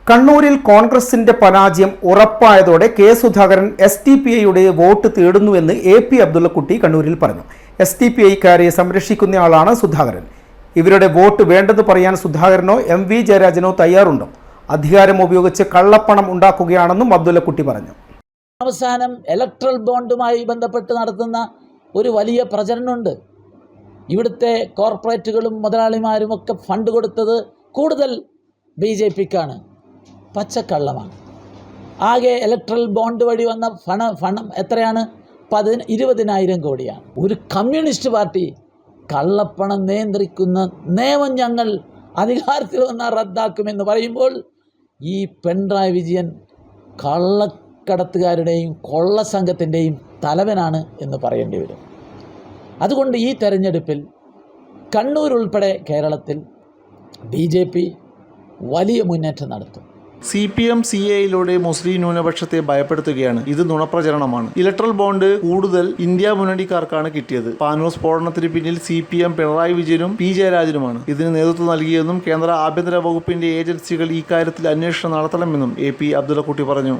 കണ്ണൂരിൽ കോൺഗ്രസിന്റെ പരാജയം ഉറപ്പായതോടെ കെ സുധാകരൻ SDPIയുടെ വോട്ട് തേടുന്നുവെന്ന് AP അബ്ദുള്ളക്കുട്ടി കണ്ണൂരിൽ പറഞ്ഞു. SDPIക്കാരെ സംരക്ഷിക്കുന്നയാളാണ് സുധാകരൻ. ഇവരുടെ വോട്ട് വേണ്ടെന്ന് പറയാൻ സുധാകരനോ MV ജയരാജനോ തയ്യാറുണ്ടോ? അധികാരം ഉപയോഗിച്ച് കള്ളപ്പണം ഉണ്ടാക്കുകയാണെന്നും അബ്ദുള്ളക്കുട്ടി പറഞ്ഞു. അവസാനം ഇലക്ട്രൽ ബോണ്ടുമായി ബന്ധപ്പെട്ട് നടത്തുന്ന ഒരു വലിയ പ്രചരണമുണ്ട്. ഇവിടുത്തെ കോർപ്പറേറ്റുകളും മുതലാളിമാരും ഒക്കെ ഫണ്ട് കൊടുത്തത് കൂടുതൽ BJPക്കാണ്. പച്ചക്കള്ളമാണ്. ആകെ ഇലക്ട്രൽ ബോണ്ട് വഴി വന്ന പണം എത്രയാണ്? 20,000 കോടിയാണ്. ഒരു കമ്മ്യൂണിസ്റ്റ് പാർട്ടി കള്ളപ്പണം നിയന്ത്രിക്കുന്ന നിയമം ഞങ്ങൾ അധികാരത്തിൽ വന്നാൽ റദ്ദാക്കുമെന്ന് പറയുമ്പോൾ ഈ പിണറായി വിജയൻ കള്ളക്കടത്തുകാരുടെയും കൊള്ള സംഘത്തിൻ്റെയും തലവനാണ് എന്ന് പറയേണ്ടി വരും. അതുകൊണ്ട് ഈ തെരഞ്ഞെടുപ്പിൽ കണ്ണൂർ ഉൾപ്പെടെ കേരളത്തിൽ BJP വലിയ മുന്നേറ്റം നടത്തും. CPM CAയിലൂടെ മുസ്ലിം ന്യൂനപക്ഷത്തെ ഭയപ്പെടുത്തുകയാണ്. ഇത് നുണപ്രചരണമാണ്. ഇലക്ട്രൽ ബോണ്ട് കൂടുതൽ ഇന്ത്യ മുന്നണിക്കാർക്കാണ് കിട്ടിയത്. പാനൂർ സ്ഫോടനത്തിന് പിന്നിൽ CPM പിണറായി വിജയനും P ജയരാജനുമാണ്. ഇതിന് നേതൃത്വം നൽകിയെന്നും കേന്ദ്ര ആഭ്യന്തര വകുപ്പിന്റെ ഏജൻസികൾ ഇക്കാര്യത്തിൽ അന്വേഷണം നടത്തണമെന്നും AP അബ്ദുള്ളക്കുട്ടി പറഞ്ഞു.